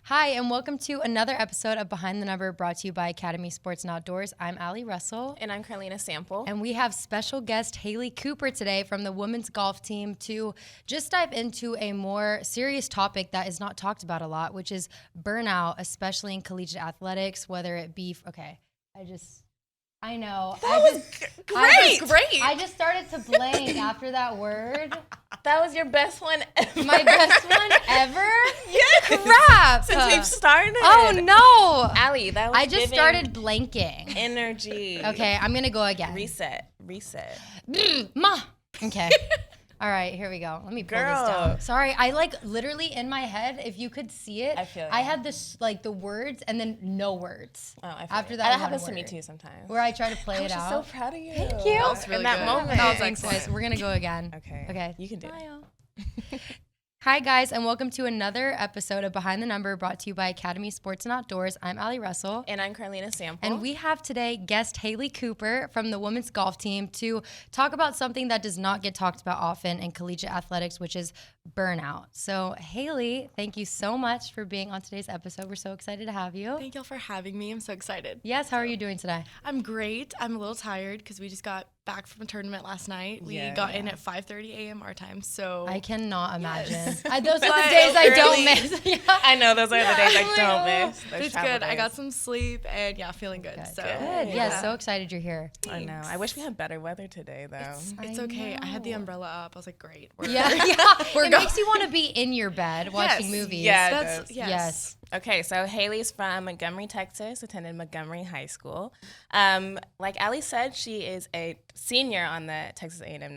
Hi, and welcome to another episode of Behind the Number brought to you by Academy Sports and Outdoors. I'm Allie Russell. And I'm Carlina Sample. And we have special guest Hailee Cooper today from the women's golf team to just dive into a more serious topic that is not talked about a lot, which is burnout, especially in collegiate athletics, whether it be, I know. That was great. I just started to blank after that word. That was your best one ever. My best one ever? Yes. Crap. Since we've started. Oh, no. Allie, that was I just started blanking. Energy. Okay, I'm going to go again. Reset. Ma. Okay. All right, here we go. Let me pull this down. Sorry, I literally in my head, if you could see it, I had this the words and then no words. Oh, I feel after it. that. That happens to me too sometimes. Where I try to play it out. I'm so proud of you. Thank you. That was really in that good. moment. That was Thanks, guys. We're gonna go again. Okay. You can do it. Hi, guys, and welcome to another episode of Behind the Number brought to you by Academy Sports and Outdoors. I'm Allie Russell. And I'm Carlina Sample. And we have today guest Hailee Cooper from the women's golf team to talk about something that does not get talked about often in collegiate athletics, which is burnout. So, Hailee, thank you so much for being on today's episode. We're so excited to have you. Thank y'all for having me. I'm so excited. Yes, how are you doing today? I'm great. I'm a little tired because we just got back from a tournament last night. We got in at 5:30 a.m. our time, so I cannot imagine. Those are the days I don't miss. I know, those are the days I don't miss. Those it's travel good. I days. got some sleep and feeling good. So Good. Yeah, so excited you're here. I know. I wish we had better weather today, though. It's okay. I had the umbrella up. I was like, great. It makes you want to be in your bed watching movies. Yeah, Yes. Okay, so Hailey's from Montgomery, Texas, attended Montgomery High School. Like Allie said, she is a senior on the Texas A&M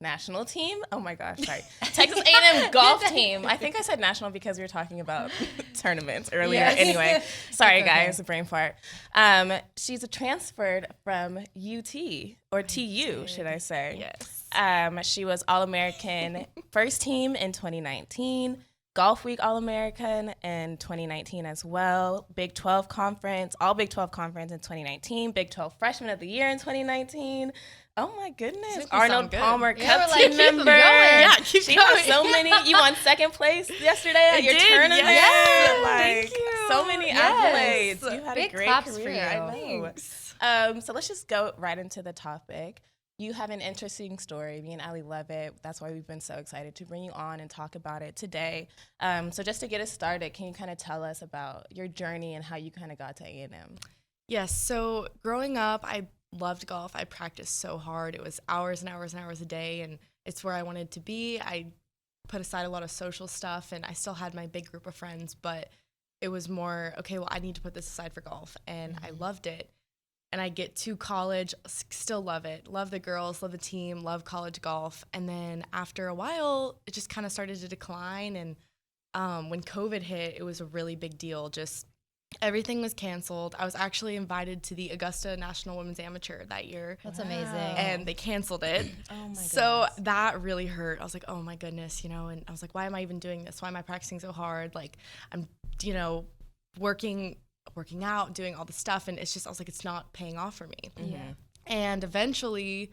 national team. Oh my gosh, sorry. Texas A&M golf team. I think I said national because we were talking about tournaments earlier. Yes. Anyway, sorry okay. guys, brain fart. She's transferred from UT, or TU, should I say. Yes. She was All-American first team in 2019. Golf Week All-American in 2019 as well. Big 12 conference, all Big 12 conference in 2019. Big 12 Freshman of the Year in 2019. Oh my goodness. Arnold Palmer Cup team member. Keep She going. has so many. You won second place yesterday at your tournament. Yes. Like, Thank you. so many Yes. accolades. You had Big a great claps for career. you. I know. So let's just go right into the topic. You have an interesting story. Me and Allie love it. That's why we've been so excited to bring you on and talk about it today. So just to get us started, can you kind of tell us about your journey and how you kind of got to A&M? Yes. So growing up, I loved golf. I practiced so hard. It was hours and hours and hours a day, and it's where I wanted to be. I put aside a lot of social stuff, and I still had my big group of friends, but it was more, okay, well, I need to put this aside for golf, and I loved it. And I get to college, still love it. Love the girls, love the team, love college golf. And then after a while, it just kind of started to decline. And when COVID hit, it was a really big deal. Just everything was canceled. I was actually invited to the Augusta National Women's Amateur that year. That's amazing. And they canceled it. Oh my goodness. So that really hurt. I was like, oh my goodness, and I was like, why am I even doing this? Why am I practicing so hard? Like, I'm, working out, doing all the stuff, and it's just, I was like, it's not paying off for me. And eventually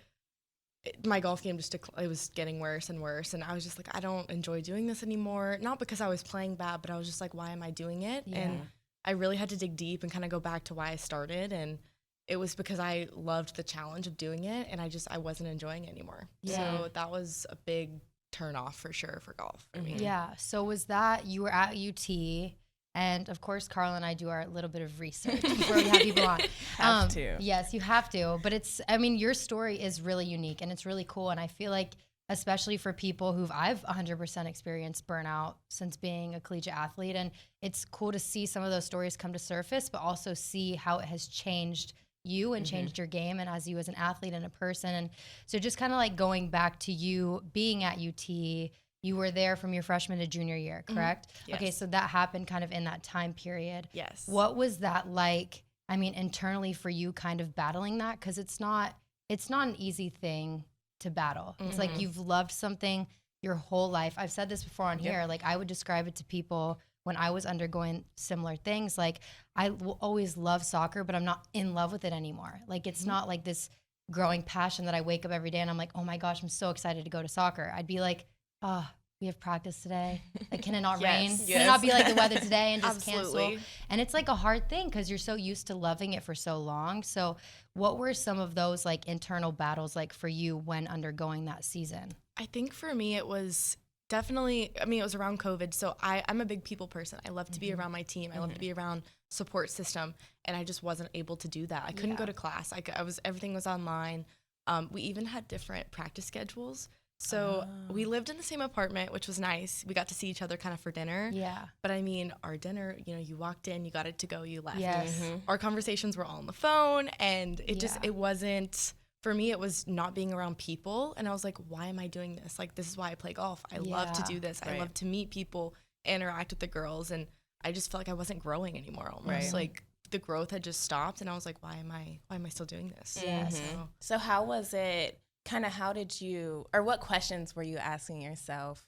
my golf game just it was getting worse and worse, and I was just like, I don't enjoy doing this anymore. Not because I was playing bad, but I was just like, why am I doing it? And I really had to dig deep and kind of go back to why I started, and it was because I loved the challenge of doing it, and I wasn't enjoying it anymore. So that was a big turn off for sure for golf for me. Yeah. So was that you were at UT? And of course, Carl and I do our little bit of research before we have people on. Have to. Yes, you have to. But your story is really unique and it's really cool. And I feel like, especially for people I've 100% experienced burnout since being a collegiate athlete. And it's cool to see some of those stories come to surface, but also see how it has changed you and changed your game and as you as an athlete and a person. And so just kind of going back to you being at UT, you were there from your freshman to junior year, correct? Yes. Okay, so that happened kind of in that time period. Yes. What was that like, internally for you kind of battling that? Because it's not an easy thing to battle. It's like you've loved something your whole life. I've said this before on here. Like, I would describe it to people when I was undergoing similar things. Like, I will always love soccer, but I'm not in love with it anymore. Like, it's not like this growing passion that I wake up every day and I'm like, oh my gosh, I'm so excited to go to soccer. I'd be like, oh, we have practice today. Like, can it not Yes. rain? Yes. Can it not be like the weather today and just Absolutely. cancel? And it's like a hard thing because you're so used to loving it for so long. So what were some of those like internal battles like for you when undergoing that season? I think for me, it was definitely, I mean, it was around COVID. So I'm a big people person. I love to be around my team. I love to be around support system. And I just wasn't able to do that. I couldn't go to class. Everything was online. We even had different practice schedules. So we lived in the same apartment, which was nice. We got to see each other kind of for dinner. Yeah. But I mean, our dinner, you know, you walked in, you got it to go, you left. Yes. Our conversations were all on the phone, and it just, Yeah. it wasn't, for me, it was not being around people. And I was like, why am I doing this? Like, this is why I play golf. I love to Yeah. do this. I Right. love to meet people, interact with the girls. And I just felt like I wasn't growing anymore almost. Right. Like, the growth had just stopped. And I was like, why am I still doing this? Yeah. So how was it, kind of how did you, or what questions were you asking yourself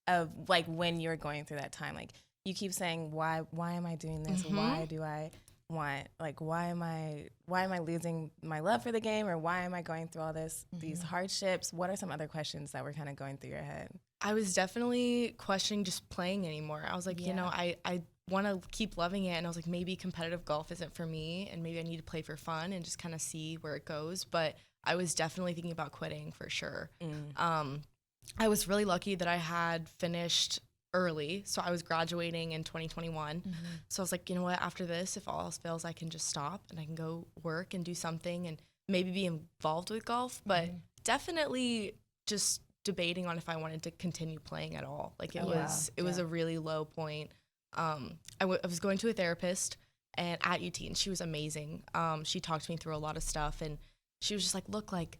of like when you were going through that time? Like you keep saying, why am I doing this? Why do I want, like, why am I losing my love for the game? Or why am I going through all these hardships? What are some other questions that were kind of going through your head? I was definitely questioning just playing anymore. I was like, you know, I want to keep loving it. And I was like, maybe competitive golf isn't for me. And maybe I need to play for fun and just kind of see where it goes. But I was definitely thinking about quitting for sure. I was really lucky that I had finished early. So I was graduating in 2021. So I was like, you know what, after this, if all else fails, I can just stop and I can go work and do something and maybe be involved with golf. But definitely just debating on if I wanted to continue playing at all. Like it was a really low point. I was going to a therapist and at UT, and she was amazing. She talked to me through a lot of stuff, and she was just like, look, like,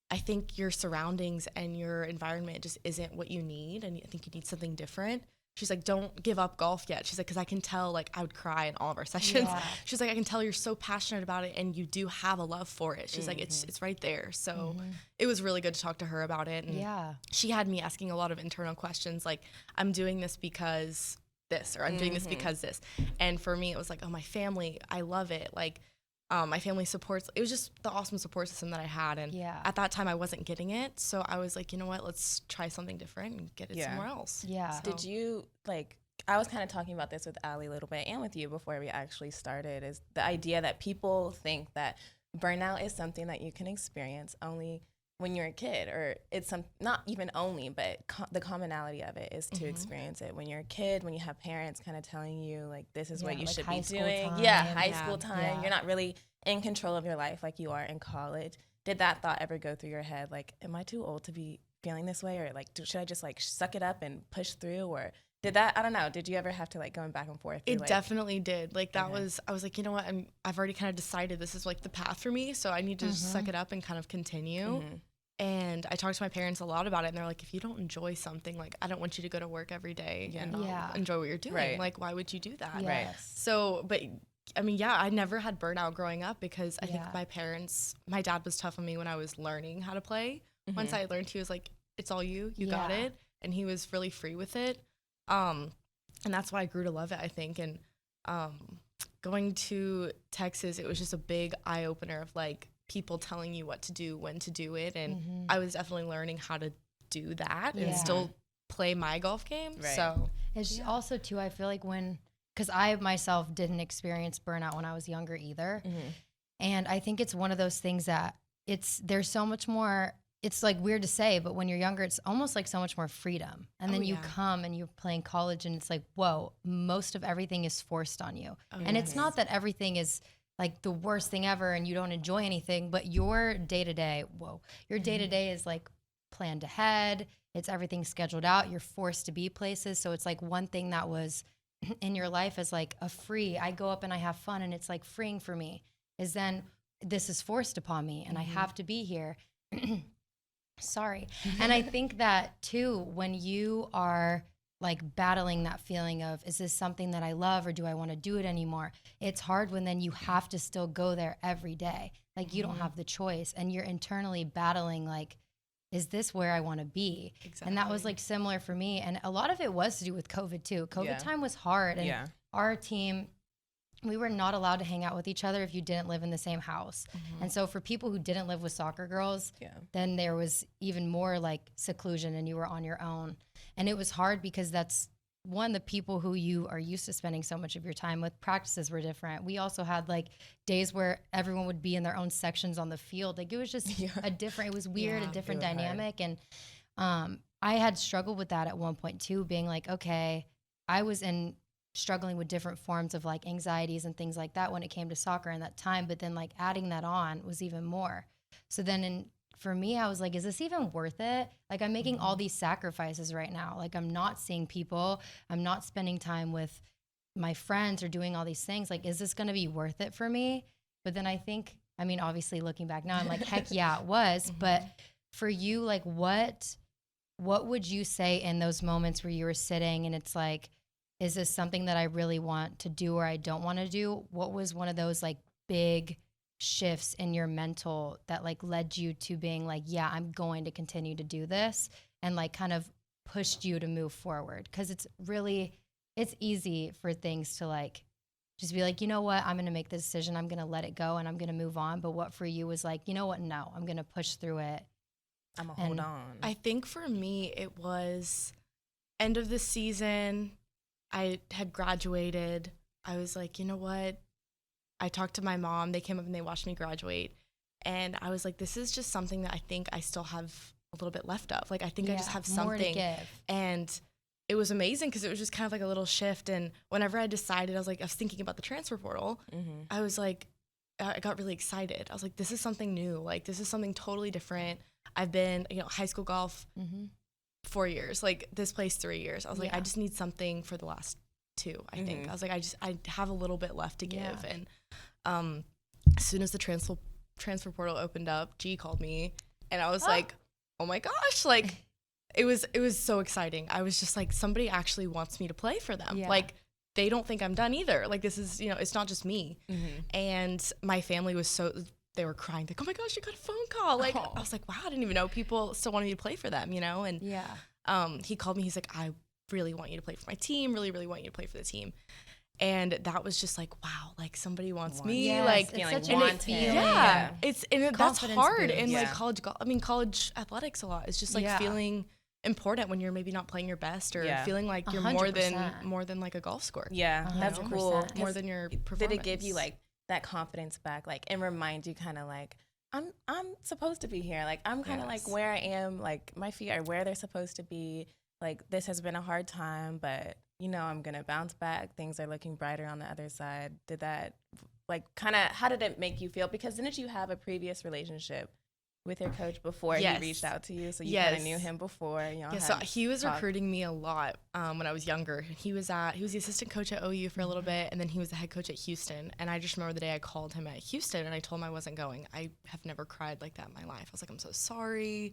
I think your surroundings and your environment just isn't what you need, and I think you need something different. She's like, don't give up golf yet. She's like, because I can tell, like, I would cry in all of our sessions. Yeah. She's like, I can tell you're so passionate about it, and you do have a love for it. She's like, it's right there. So it was really good to talk to her about it. And she had me asking a lot of internal questions, like, I'm doing this because this, or I'm doing this because this. And for me, it was like, oh, my family, I love it. Like, my family supports. It was just the awesome support system that I had. And at that time, I wasn't getting it. So I was like, you know what, let's try something different and get it somewhere else. Yeah. So. Did you, like, I was kind of talking about this with Allie a little bit and with you before we actually started, is the idea that people think that burnout is something that you can experience only when you're a kid, or it's not even only, but the commonality of it is to experience it when you're a kid, when you have parents kind of telling you, like, this is what you like should high be school doing. time. High school time. Yeah. You're not really in control of your life like you are in college. Did that thought ever go through your head? Like, am I too old to be feeling this way? Or like, should I just like suck it up and push through? Or did that, I don't know, did you ever have to like going back and forth? It definitely did. Like that was, I was like, you know what, I've already kind of decided this is like the path for me. So I need to just suck it up and kind of continue. And I talked to my parents a lot about it, and they're like, if you don't enjoy something, like, I don't want you to go to work every day and not enjoy what you're doing. Right. Like, why would you do that? Yes. Right. So, but I mean, yeah, I never had burnout growing up because I think my dad was tough on me when I was learning how to play. Once I learned, he was like, it's all you got it. And he was really free with it. And that's why I grew to love it, I think. And going to Texas, it was just a big eye opener of like, people telling you what to do, when to do it. And I was definitely learning how to do that and still play my golf game. Right. So It's also too, I feel like because I myself didn't experience burnout when I was younger either. And I think it's one of those things that there's so much more, it's like weird to say, but when you're younger, it's almost like so much more freedom. And then you come and you're playing college and it's like, whoa, most of everything is forced on you. And it's not that everything is like the worst thing ever and you don't enjoy anything, but your day-to-day is like planned ahead. It's everything scheduled out. You're forced to be places. So it's like one thing that was in your life is like I go up and I have fun and it's like freeing for me, is then this is forced upon me and I have to be here. Sorry. And I think that too, when you are like battling that feeling of, is this something that I love or do I want to do it anymore? It's hard when then you have to still go there every day. Like you don't have the choice and you're internally battling like, is this where I want to be? Exactly. And that was like similar for me. And a lot of it was to do with COVID too. COVID time was hard. And our team, we were not allowed to hang out with each other if you didn't live in the same house. And so for people who didn't live with soccer girls, then there was even more like seclusion and you were on your own. And it was hard because that's one, the people who you are used to spending so much of your time with. Practices were different. We also had like days where everyone would be in their own sections on the field. Like it was just it was weird, a different dynamic. Hard. And I had struggled with that at one point too, being like, okay, I was struggling with different forms of like anxieties and things like that when it came to soccer in that time. But then like adding that on was even more. So then for me, I was like, is this even worth it? Like I'm making all these sacrifices right now. Like I'm not seeing people. I'm not spending time with my friends or doing all these things. Like, is this going to be worth it for me? But then I think, I mean, obviously looking back now, I'm like, heck yeah, it was. But for you, like what would you say in those moments where you were sitting and it's like, is this something that I really want to do or I don't want to do? What was one of those like big shifts in your mental that like led you to being like, yeah, I'm going to continue to do this, and like kind of pushed you to move forward? Because it's easy for things to like just be like, you know what, I'm going to make the decision, I'm going to let it go and I'm going to move on. But what for you was like, you know what, no, I'm going to push through it. I'm going to hold on. I think for me, it was end of the season. I had graduated. I was like, you know what? I talked to my mom. They came up and they watched me graduate. And I was like, this is just something that I think I still have a little bit left of. Like, I think I just have something. More to give. And it was amazing because it was just kind of like a little shift. And whenever I decided, I was thinking about the transfer portal. I was like, I got really excited. I was like, this is something new. Like, this is something totally different. I've been, high school golf 4 years, like this place 3 years. I was like, I just need something for the last 2, I think. I was like, I have a little bit left to give. And as soon as the transfer portal opened up, G called me and I was like, oh my gosh, like it was so exciting. I was just like, somebody actually wants me to play for them. Like they don't think I'm done either. Like this is, it's not just me. And my family was they were crying, like, oh my gosh, you got a phone call. Like, I was like, wow, I didn't even know people still wanted me to play for them, And he called me, he's like, I really want you to play for my team, really, really want you to play for the team. And that was just like, wow, like somebody wants me. Yes, like feeling such wanted. That's hard boost. in like college athletics a lot. It's just like feeling important when you're maybe not playing your best or feeling like you're 100%. more than like a golf score. Yeah, that's cool. More than your performance. Did it give you like that confidence back, like, and remind you kind of like, I'm supposed to be here. Like, I'm kind of like where I am, like my feet are where they're supposed to be. Like, this has been a hard time, but I'm going to bounce back. Things are looking brighter on the other side. Did that, like, kind of, how did it make you feel? Because didn't you have a previous relationship with your coach before he reached out to you? So you kind of knew him before. So he was recruiting me a lot when I was younger. He was the assistant coach at OU for a little bit, and then he was the head coach at Houston. And I just remember the day I called him at Houston, and I told him I wasn't going. I have never cried like that in my life. I was like, I'm so sorry.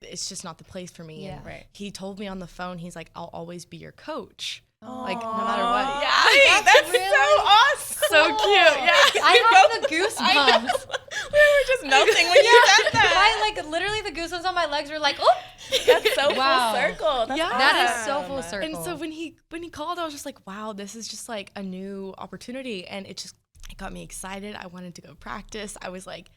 It's just not the place for me. Yeah. And he told me on the phone, he's like, I'll always be your coach. Like, no matter what. Yeah. That's really so awesome. So cute. Yeah. I have the goosebumps. We were just melting when you said that. Like literally the goosebumps on my legs were like, oh, that's so full circle. That's that is so full circle. And so when he called, I was just like, wow, this is just like a new opportunity, and it got me excited. I wanted to go practice. I was like,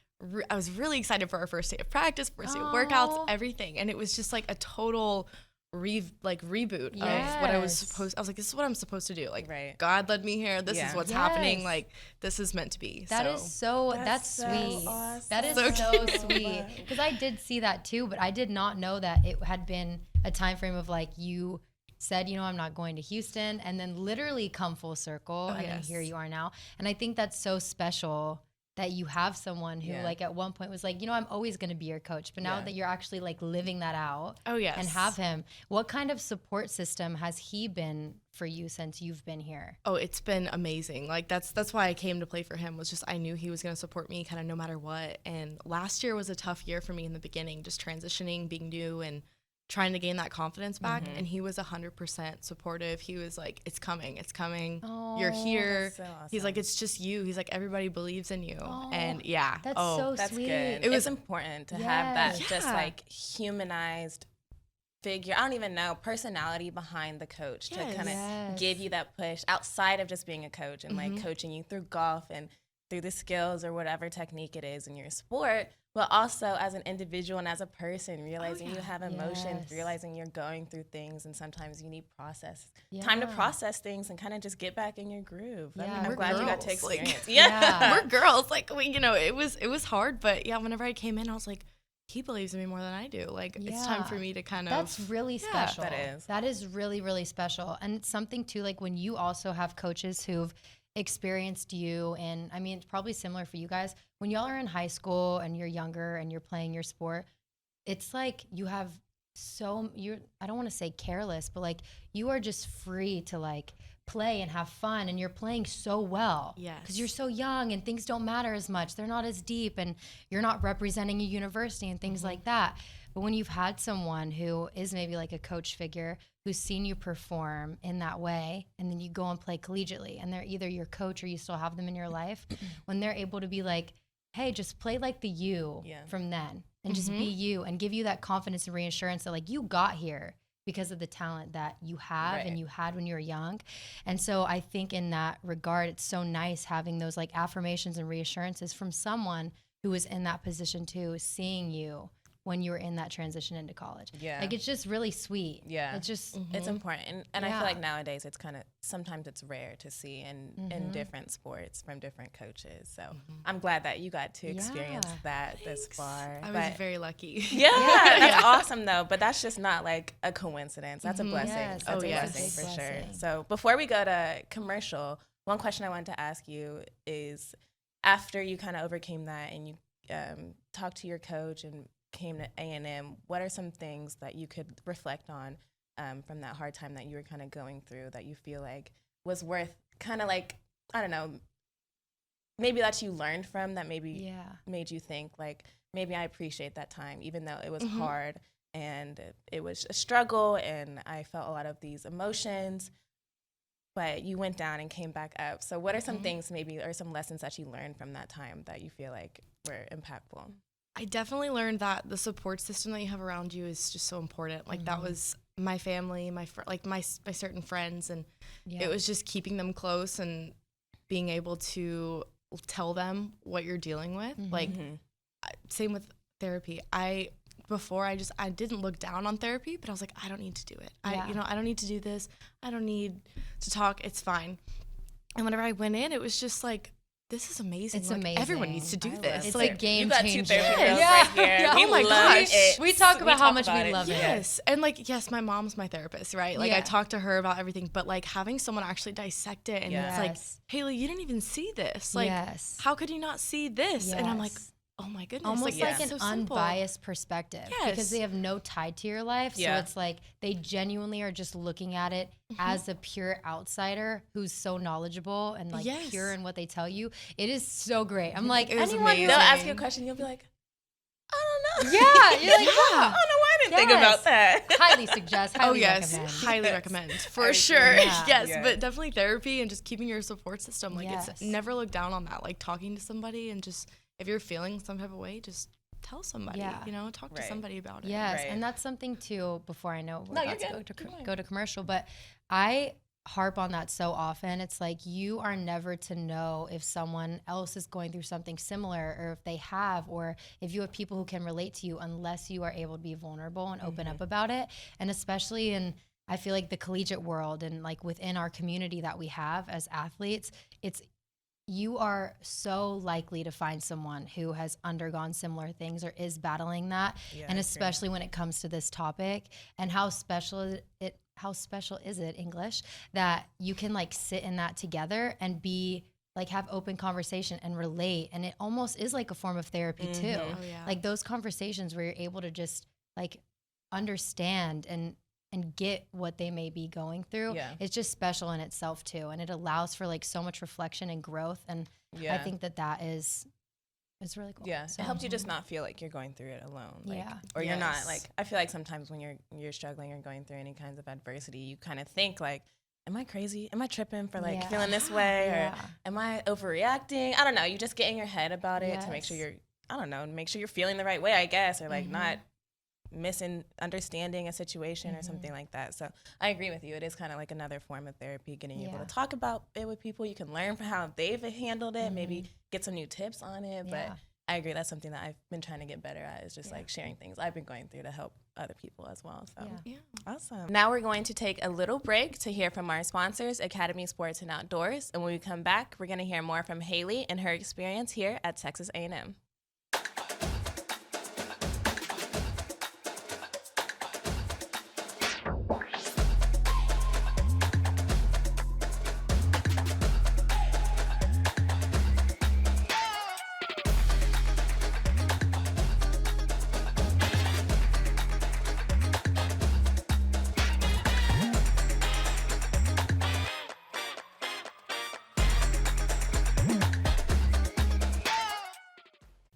I was really excited for our first day of practice, first day of workouts, everything, and it was just like a total reboot of what I was supposed. I was like, this is what I'm supposed to do. Like, God led me here. This is what's happening. Like, this is meant to be. That's sweet. Awesome. That is so sweet. Because I did see that too, but I did not know that it had been a time frame of like you said, I'm not going to Houston, and then literally come full circle, and then here you are now. And I think that's so special that you have someone who like at one point was like, I'm always going to be your coach. But now that you're actually like living that out and have him, what kind of support system has he been for you since you've been here? Oh, it's been amazing. Like that's why I came to play for him, was just I knew he was going to support me kind of no matter what. And last year was a tough year for me in the beginning, just transitioning, being new and trying to gain that confidence back. And he was 100% supportive. He was like, it's coming. Oh, you're here. That's so awesome. He's like, it's just you. He's like, everybody believes in you. And that's so that's sweet. good. It was important to have that just like humanized figure, I don't even know, personality behind the coach to kind of Yes. give you that push outside of just being a coach and like coaching you through golf and through the skills or whatever technique it is in your sport, but also as an individual and as a person, realizing you have emotions, Yes. realizing you're going through things, and sometimes you need time to Yeah. process things and kind of just get back in your groove. Yeah, I'm we're glad you got to girls, like- experience. Yeah. We're girls. Like, it was hard, but yeah, whenever I came in, I was like, he believes in me more than I do. Like, it's time for me to kind of. That's really special. that is. That is really, really special. And it's something too, like when you also have coaches who've experienced you, and I mean, it's probably similar for you guys. When y'all are in high school and you're younger and you're playing your sport, it's like you have I don't want to say careless, but like you are just free to like play and have fun, and you're playing so well. Yes. Because you're so young and things don't matter as much. They're not as deep, and you're not representing a university and things like that. But when you've had someone who is maybe like a coach figure who's seen you perform in that way, and then you go and play collegiately, and they're either your coach or you still have them in your life, when they're able to be like, hey, just play like the you from then, and just be you, and give you that confidence and reassurance that like you got here because of the talent that you have and you had when you were young. And so I think in that regard, it's so nice having those like affirmations and reassurances from someone who was in that position too, seeing you when you were in that transition into college. Yeah. Like it's just really sweet. Yeah. It's just, It's important. And I Yeah. feel like nowadays it's kind of, sometimes it's rare to see in different sports from different coaches. So I'm glad that you got to experience Yeah. that this far. I was But very lucky. yeah, that's awesome though. But that's just not like a coincidence. That's a blessing. Yes, That's Oh, a yes. blessing Big for sure. blessing. So before we go to commercial, one question I wanted to ask you is, after you kind of overcame that and you talked to your coach and came to A&M, what are some things that you could reflect on from that hard time that you were kind of going through that you feel like was worth kind of like, I don't know, maybe that you learned from, that maybe made you think like, maybe I appreciate that time, even though it was hard and it was a struggle and I felt a lot of these emotions, but you went down and came back up. So what are some things maybe, or some lessons that you learned from that time that you feel like were impactful? I definitely learned that the support system that you have around you is just so important. Like that was my family, my certain friends, and it was just keeping them close and being able to tell them what you're dealing with. Like same with therapy. Before I didn't look down on therapy, but I was like, I don't need to do it. I don't need to do this. I don't need to talk. It's fine. And whenever I went in, it was just like, this is amazing. It's like, amazing. Everyone needs to do this. It's like, a game you got changer. two therapy girls Yeah. right here. Yeah. We Oh my love gosh. it. We talk about how much about we it. love it. yes. And like, yes, my mom's my therapist, right? Like I talk to her about everything, but like having someone actually dissect it and it's like, Hailee, you didn't even see this. Like, how could you not see this? And I'm like, oh my goodness. Almost like an so simple. unbiased perspective because they have no tie to your life. So it's like they genuinely are just looking at it as a pure outsider who's so knowledgeable and like pure in what they tell you. It is so great. I'm like, It was anyone amazing. They'll ask you a question, you'll be like, I don't know. Yeah, you're like, I don't know why I didn't think about that. highly suggest, highly recommend. Highly recommend for Everything. sure. Yeah. Yes, Yeah. but definitely therapy and just keeping your support system. Like Yes. it's never look down on that. Like talking to somebody and just if you're feeling some type of way, just tell somebody. Yeah. You know, talk to somebody about it. Yes, Right. and that's something too. Before I know we're No, about you're to good. go to commercial, but I harp on that so often. It's like you are never to know if someone else is going through something similar, or if they have, or if you have people who can relate to you, unless you are able to be vulnerable and open up about it. And especially in, I feel like the collegiate world and like within our community that we have as athletes, you are so likely to find someone who has undergone similar things or is battling that. And especially when it comes to this topic, and how special is it, English, that you can like sit in that together and be like, have open conversation and relate. And it almost is like a form of therapy too. Oh, yeah. Like those conversations where you're able to just like understand and get what they may be going through. It's just special in itself too. And it allows for like so much reflection and growth. And I think that is really cool. Yeah, So, it helps you just not feel like you're going through it alone. Like, Yeah. Or you're not, like, I feel like sometimes when you're struggling or going through any kinds of adversity, you kind of think like, am I crazy? Am I tripping for like feeling this way? Or am I overreacting? I don't know. You just get in your head about it to make sure make sure you're feeling the right way, I guess, or like not misunderstanding a situation or something like that. So I agree with you. It is kind of like another form of therapy, getting able to talk about it with people. You can learn from how they've handled it, maybe get some new tips on it. But I agree, that's something that I've been trying to get better at, is just like sharing things I've been going through to help other people as well. So awesome. Now we're going to take a little break to hear from our sponsors, Academy Sports and Outdoors. And when we come back, we're going to hear more from Hailee and her experience here at Texas A&M.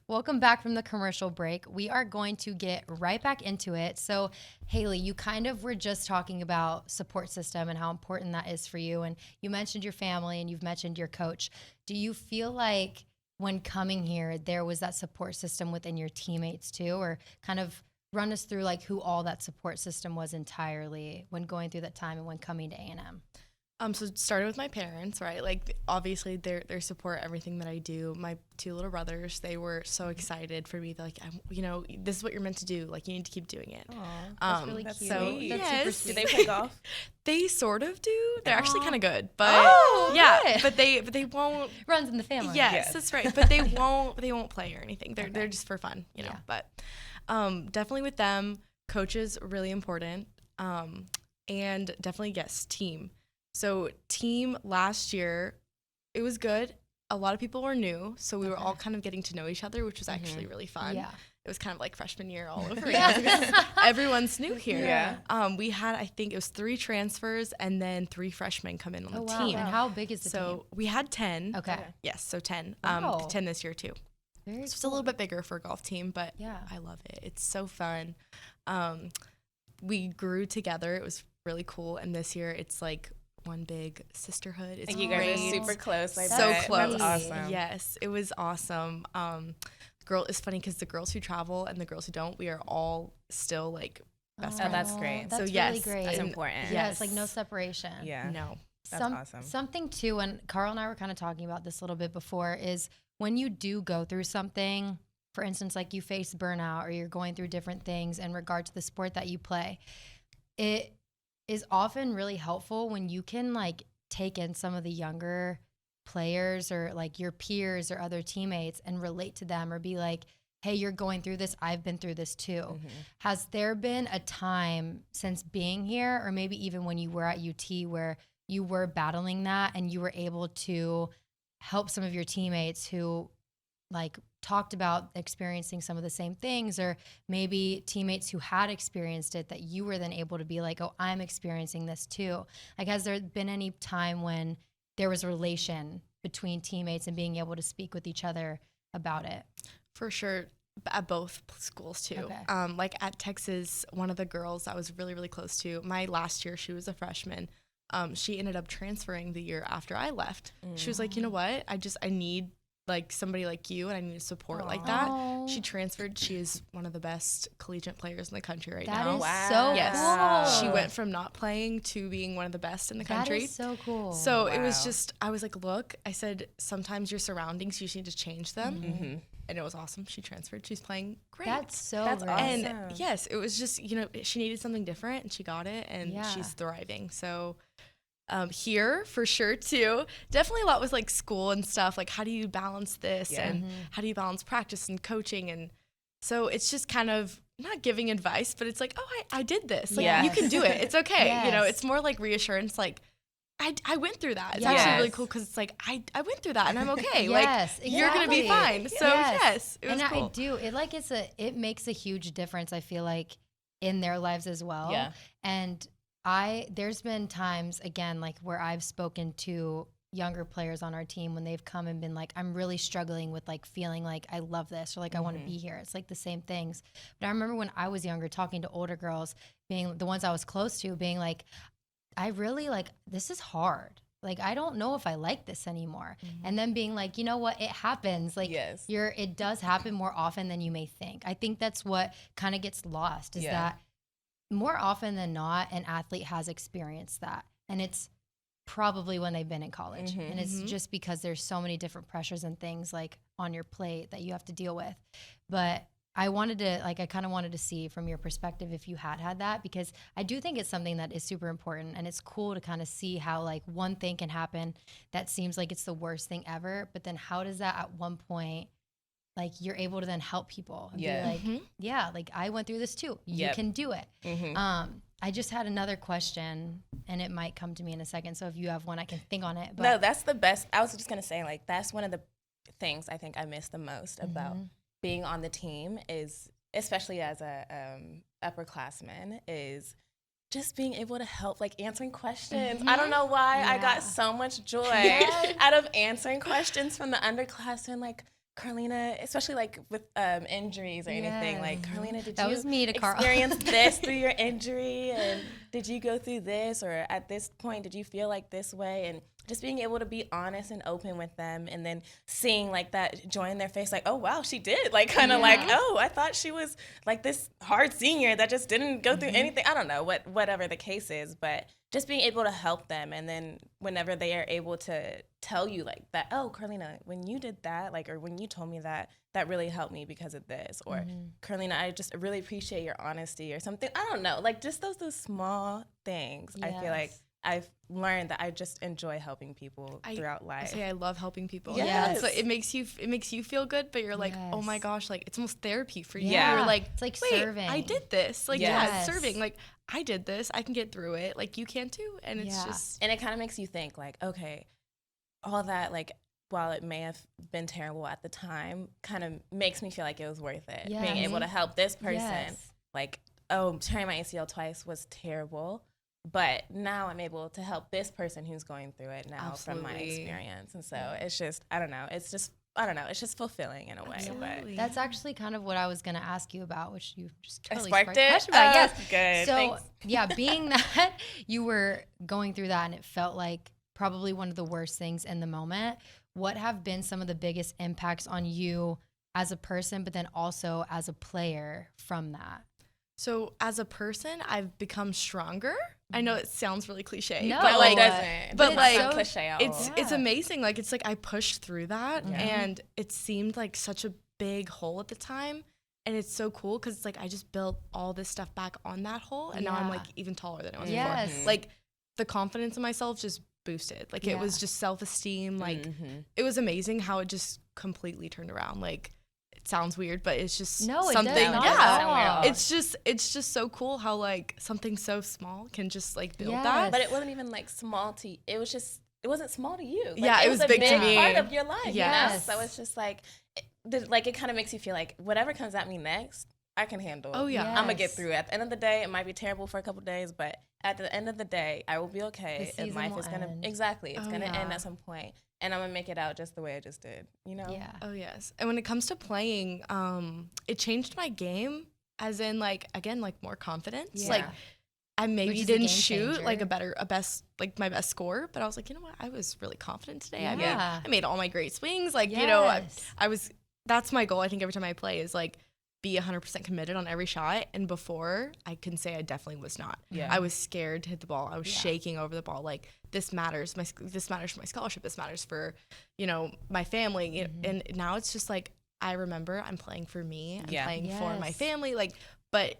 Welcome back from the commercial break. We are going to get right back into it. So, Hailee, you kind of were just talking about support system and how important that is for you. And you mentioned your family and you've mentioned your coach. Do you feel like when coming here, there was that support system within your teammates too? Or kind of run us through like who all that support system was entirely when going through that time and when coming to A&M? So it started with my parents, right? Like, obviously, their support everything that I do. My 2 little brothers, they were so excited for me. They're like, this is what you're meant to do. Like, you need to keep doing it. That's really cute. So, Sweet. yes. Do they play golf? They sort of do. They're actually kind of good, but good. but they won't. Runs in the family. Yes, that's right. But they won't play or anything. They're just for fun, you know. Yeah. But definitely with them, coaches really important, and definitely team. So team last year, it was good. A lot of people were new, so we were all kind of getting to know each other, which was actually really fun. Yeah. It was kind of like freshman year all over again because everyone's new here. Yeah. We had, I think it was 3 transfers and then 3 freshmen come in on the team. And how big is the team? So we had 10. Okay. Yes, so 10. Wow. 10 this year too. Very It's just a little bit bigger for a golf team, but Yeah. I love it. It's so fun. We grew together. It was really cool. And this year it's like one big sisterhood. It's Like you guys are super close. I so bet. close. That's awesome. Yes, it was awesome. It's funny because the girls who travel and the girls who don't, we are all still like best friends. That's great. That's so really great. That's important. Yeah, it's like no separation. Yeah. No. That's awesome. Something too, and Carl and I were kind of talking about this a little bit before, is when you do go through something, for instance, like you face burnout or you're going through different things in regard to the sport that you play, it is often really helpful when you can like take in some of the younger players or like your peers or other teammates and relate to them or be like, hey, you're going through this. I've been through this too. Mm-hmm. Has there been a time since being here, or maybe even when you were at UT, where you were battling that and you were able to help some of your teammates who like talked about experiencing some of the same things, or maybe teammates who had experienced it that you were then able to be like, oh, I'm experiencing this too? Like, has there been any time when there was a relation between teammates and being able to speak with each other about it? For sure, at both schools too. Okay. Like at Texas, one of the girls I was really, really close to, my last year, she was a freshman. She ended up transferring the year after I left. She was like, you know what? I need like somebody like you, and I need support like that. She transferred. She is one of the best collegiate players in the country right now. That is so cool. She went from not playing to being one of the best in the country. That is so cool. So it was just, I was like, look, I said, sometimes your surroundings, you just need to change them. Mm-hmm. And it was awesome. She transferred. She's playing great. That's awesome. And yes, it was just, she needed something different and she got it, and she's thriving. So here for sure too, definitely a lot with like school and stuff, like how do you balance this and how do you balance practice and coaching, and so it's just kind of not giving advice, but it's like, oh, I did this, like you can do it, it's okay. It's more like reassurance, like I went through that. It's actually really cool because it's like I went through that and I'm okay. You're gonna be fine. So it was cool. It makes a huge difference, I feel like, in their lives as well. And there's been times, again, like where I've spoken to younger players on our team when they've come and been like, I'm really struggling with like feeling like I love this, or like I want to be here. It's like the same things. But I remember when I was younger, talking to older girls, being the ones I was close to, being like, I really like, this is hard. like, I don't know if I like this anymore. And then being like, you know what, it happens. Like, Yes. it does happen more often than you may think. I think that's what kind of gets lost is that more often than not, an athlete has experienced that. And it's probably when they've been in college. And it's just because there's so many different pressures and things like on your plate that you have to deal with. But I kind of wanted to see from your perspective if you had that, because I do think it's something that is super important, and it's cool to kind of see how like one thing can happen that seems like it's the worst thing ever, but then how does that at one point, like, you're able to then help people and be like, yeah, like I went through this too. You can do it. I just had another question, and it might come to me in a second. So if you have one, I can think on it. But No, that's the best. I was just going to say, like, that's one of the things I think I miss the most about being on the team is, especially as a upperclassman, is just being able to help, like answering questions. I don't know why I got so much joy out of answering questions from the underclassmen, like, Carlina, especially like with injuries or anything, like, Carlina, did you experience this through your injury, and did you go through this, or at this point did you feel like this way? And just being able to be honest and open with them, and then seeing like that joy in their face, like, oh wow, she did, like kind of like, oh, I thought she was like this hard senior that just didn't go through anything. I don't know, whatever the case is, but just being able to help them. And then whenever they are able to tell you like that, oh, Carlina, when you did that, like, or when you told me that really helped me because of this, or Carlina, I just really appreciate your honesty or something. I don't know, like just those small things. I feel like I've learned that I just enjoy helping people throughout life. I love helping people. Yes. So it makes you feel good, but you're like, oh my gosh, like it's almost therapy for you. Yeah. You're like, it's like wait, serving. I did this. Like, Yes. it's serving. Like, I did this. I can get through it. Like, you can too. And it's just. And it kind of makes you think like, okay, all that, like, while it may have been terrible at the time, kind of makes me feel like it was worth it. Yes. Being able to help this person, Yes. like, oh, tearing my ACL twice was terrible, but now I'm able to help this person who's going through it now from my experience. And so it's just, I don't know, it's just fulfilling in a way. Absolutely. But That's actually kind of what I was going to ask you about, which you just totally sparked sparked a it? question about. Yes. Good. So, Thanks. yeah, being that you were going through that and it felt like probably one of the worst things in the moment, what have been some of the biggest impacts on you as a person, but then also as a player from that? So as a person, I've become stronger. I know it sounds really cliche, No, but like, it doesn't. but It's like, not cliche at all. it's amazing. Like, it's like I pushed through that, and it seemed like such a big hole at the time. And it's so cool because it's like I just built all this stuff back on that hole, and now I'm like even taller than I was before. Like, the confidence in myself just boosted. Like, it was just self-esteem. Like, it was amazing how it just completely turned around. Like, it sounds weird, but it's just something. It's just so cool how like something so small can just like build that. But it wasn't even like small to you. It wasn't small to you. Like, it was a big to me. part of your life. Yes. You know? So it's just like, it kind of makes you feel like whatever comes at me next, I can handle. Oh yeah, I'm gonna get through it. At the end of the day, it might be terrible for a couple of days, but at the end of the day, I will be okay. And life is gonna end. It's gonna end at some point, and I'm gonna make it out just the way I just did. You know? Yeah. Oh yes. And when it comes to playing, it changed my game, as in like, again, like more confidence. Yeah. Like, I Which maybe is a didn't game shoot changer. like my best score, but I was like, you know what? I was really confident today. Yeah. I made all my great swings. Like, you know, Yes. I was. That's my goal. I think every time I play is like, be 100% committed on every shot. And before, I can say I definitely was not. Yeah. I was scared to hit the ball. I was shaking over the ball. Like, this matters. This matters for my scholarship. This matters for, you know, my family. You know, and now it's just like, I remember I'm playing for me. I'm playing for my family. Like, but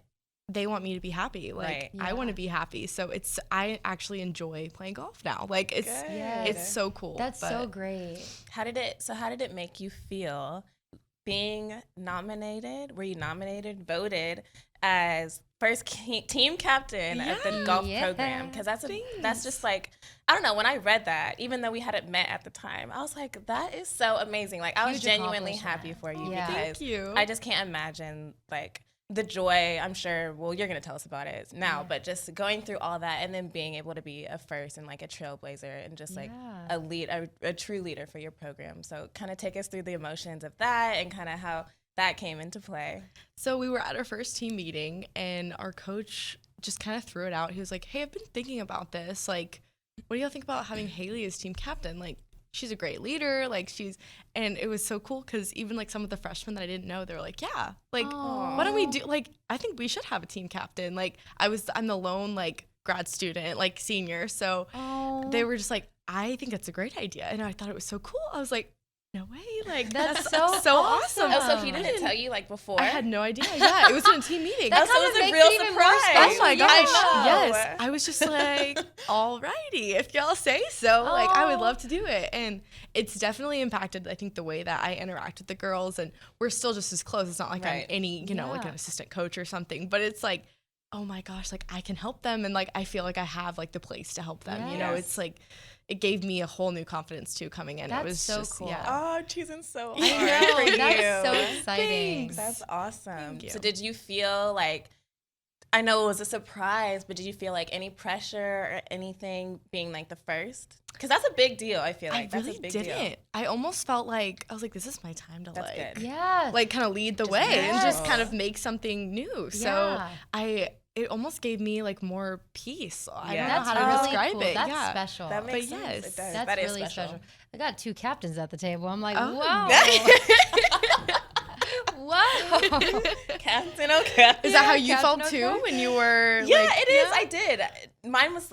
they want me to be happy. Like, I want to be happy. So I actually enjoy playing golf now. Like, it's so cool. That's so great. How did it make you feel being nominated? Were you nominated, voted as first team captain of the golf program? Because that's just like, I don't know, when I read that, even though we hadn't met at the time, I was like, that is so amazing. Like, I was Huge genuinely happy for you because Thank you. I just can't imagine like the joy. I'm sure, well, you're going to tell us about it now, but just going through all that and then being able to be a first and like a trailblazer and just like a true leader for your program. So kind of take us through the emotions of that and kind of how that came into play. So we were at our first team meeting, and our coach just kind of threw it out. He was like, hey, I've been thinking about this. Like, what do y'all think about having Hailee as team captain? Like, she's a great leader. Like, and it was so cool because even like some of the freshmen that I didn't know, they were like, yeah, like, why don't we do, like, I think we should have a team captain. Like, I'm the lone, like, grad student, like, senior. So they were just like, I think that's a great idea. And I thought it was so cool. I was like, no way. Like, that's so awesome. Oh, so he didn't tell you, like, before? I had no idea. Yeah, it was in a team meeting. So it was a real surprise. Oh my gosh. Yeah. Yes. I was just like, alrighty, if y'all say so. Like, I would love to do it. And it's definitely impacted, I think, the way that I interact with the girls. And we're still just as close. It's not like I'm any, like an assistant coach or something. But it's like, oh my gosh, like, I can help them. And like, I feel like I have like the place to help them. You know, it's like, it gave me a whole new confidence too coming in. That's it was so just, cool. Yeah. Oh, choosing so hard. I know, for that's you. so exciting. Thanks. That's awesome. Thank you. So did you feel like, I know it was a surprise, but did you feel like any pressure or anything being like the first? Because that's a big deal, I feel like. I really that's a big didn't. deal. I almost felt like, I was like, this is my time to That's like, good. Yeah. like kind of lead the Just way and just natural. kind of make something new. So it almost gave me like more peace. I don't know That's how to really describe cool. it. That's yeah. special. That makes But sense. yes, It does. That's That is really special. I got 2 captains at the table. I'm like, Oh. wow. Wow. Captain, okay. Is that how you Captain felt too okay? when you were Yeah, like, it is. I did. Mine was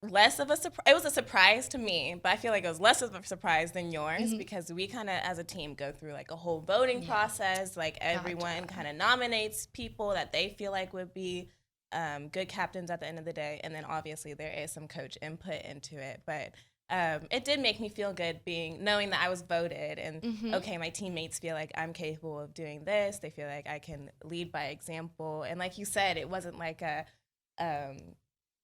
less of a surprise. It was a surprise to me, but I feel like it was less of a surprise than yours because we kind of, as a team, go through like a whole voting process. Like everyone kind of nominates people that they feel like would be good captains at the end of the day, and then obviously there is some coach input into it. But it did make me feel good knowing that I was voted, and okay, my teammates feel like I'm capable of doing this. They feel like I can lead by example, and like you said, it wasn't like a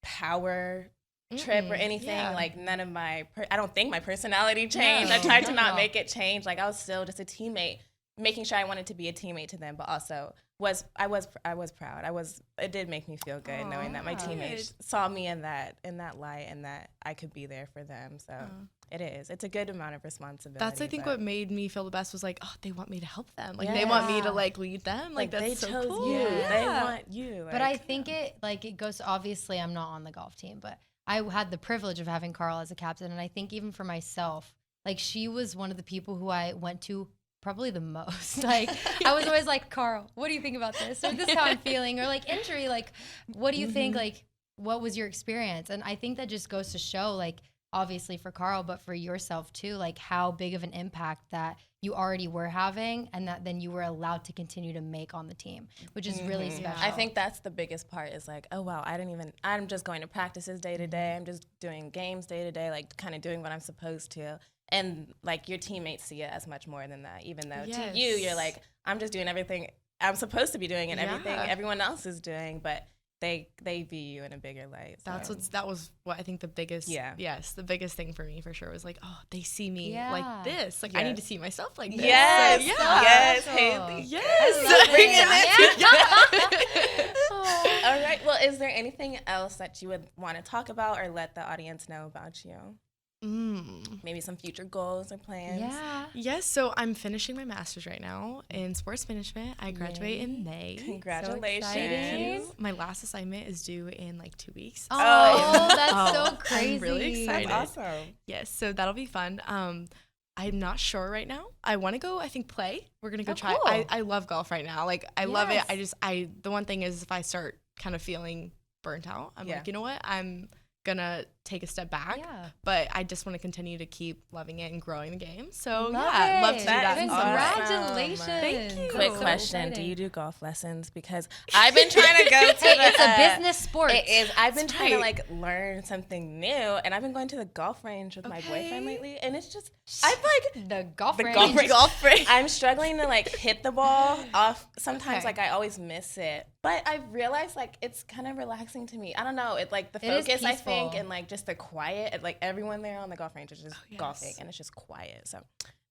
power trip or anything. Yeah. Like none of I don't think my personality changed. I tried to not No. make it change. Like I was still just a teammate, making sure I wanted to be a teammate to them, but also I was proud. It did make me feel good knowing that my teammates saw me in that light and that I could be there for them. So it's a good amount of responsibility. That's I think what made me feel the best was like, oh, they want me to help them. Like Yeah. they want me to like lead them. Like that's they so chose cool. you. Yeah. They want you. But I think it goes, obviously I'm not on the golf team, but I had the privilege of having Carl as a captain. And I think even for myself, like she was one of the people who I went to probably the most. Like I was always like, Carl, what do you think about this? Or this is how I'm feeling. Or like injury, like what do you think? Like what was your experience? And I think that just goes to show, like obviously for Carl, but for yourself too, like how big of an impact that you already were having and that then you were allowed to continue to make on the team, which is really special. I think that's the biggest part is like, oh wow, I'm just going to practices day to day. I'm just doing games day to day, like kind of doing what I'm supposed to. And like your teammates see it as much more than that, even though to you, you're like, I'm just doing everything I'm supposed to be doing and everything everyone else is doing, but they view you in a bigger light. So. That was what I think the biggest the biggest thing for me for sure was like, oh, they see me like this. Like I need to see myself like this. Yes, so, yes, Hailee. Yes. Bringing it. All right. Well, is there anything else that you would want to talk about or let the audience know about you? Maybe some future goals or plans. Yes, so I'm finishing my master's right now in sports management. I graduate in May. Congratulations. So my last assignment is due in like 2 weeks. Oh, that's so crazy. I'm really excited. That's awesome. Yes, so that'll be fun. I'm not sure right now. I want to go, I think, play. We're going to go try. Cool. I love golf right now. Like, I love it. The one thing is if I start kind of feeling burnt out, I'm like, you know what? I'm going to take a step back. But I just want to continue to keep loving it and growing the game. So, love to do that. Congratulations. Thank you. Quick So question. Do you do golf lessons? Because I've been trying to go to it's a business sport. It is. I've been trying to like learn something new, and I've been going to the golf range with my boyfriend lately, and it's just I'm like the golf range. Golf range. I'm struggling to like hit the ball off. Sometimes like I always miss it, but I realized like it's kind of relaxing to me. I don't know. It like the focus I think, and like just the quiet. Like everyone there on the golf range is just golfing, and it's just quiet. So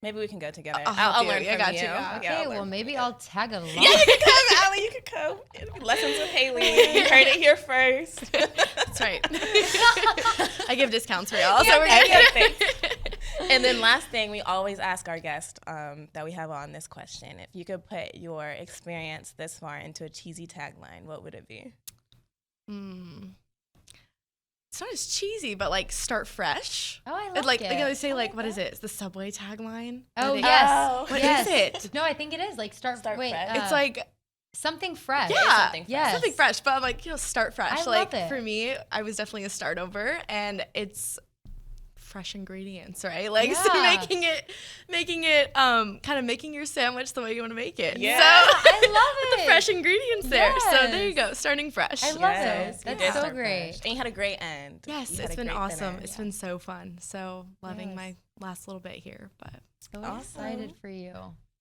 maybe we can go together. I'll learn from you. Yeah. Okay, well maybe I'll tag along. Yeah, you can come, Allie. You can come. Lessons with Hailee. You heard it here first. That's right. I give discounts for y'all. So we're good. And then last thing, we always ask our guest that we have on this question, if you could put your experience this far into a cheesy tagline, what would it be? it's not as cheesy, but like start fresh. Oh, I And like like it. they always say like, what is it? It's the Subway tagline. Oh, Where they- yes. What yes. is it? No, I think it is like start Fresh. It's like something fresh. yeah, something fresh. Yes. something fresh. But I'm like, start fresh. I like love it. for me, I was definitely a start over, and it's fresh ingredients, right? Like so Yeah. making it kind of making your sandwich the way you want to make it. Yeah. So I with love the it. fresh ingredients there. So there you Yes. go, starting fresh. I love Yes, it. you That's did so start great. fresh. And you had a great end. Yes, You had it's a been great awesome. dinner. It's been so fun. So loving Yes. my last little bit here, but So Awesome. excited for you.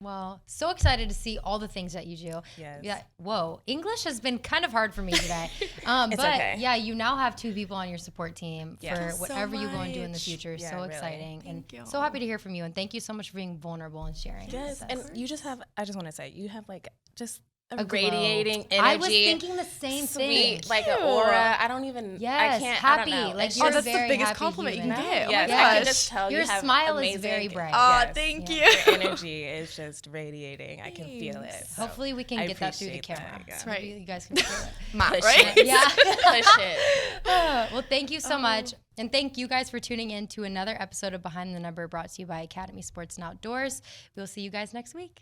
Well, so excited to see all the things that you do. Yes. Yeah. Whoa. English has been kind of hard for me today. But okay. yeah, you now have 2 people on your support team Yeah. for Thank you so whatever you go and do in the much. future. Yeah, so really. exciting. Thank you. And so happy to hear from you. And thank you so much for being vulnerable and sharing. Yes, with and us. you just have, I just want to say, you have like just A glow. radiating energy. I was thinking the same sweet, thing. like an Ew. aura. I don't even, Yes, I can't, happy. I don't know. Like, It's you're oh, that's just, the very biggest happy compliment human. you can get. yes, oh my I can gosh. just tell Your you have smile is amazing, very bright. Oh, yes. thank Yeah. you. Your energy is just radiating. I can feel it. Thanks. So Hopefully we can I get that through the appreciate camera. that, yeah. So Right. maybe you guys can feel it. Ma, Push right? it. Yeah. Push it. Well, thank you so much. And thank you guys for tuning in to another episode of Behind the Number brought to you by Academy Sports and Outdoors. We'll see you guys next week.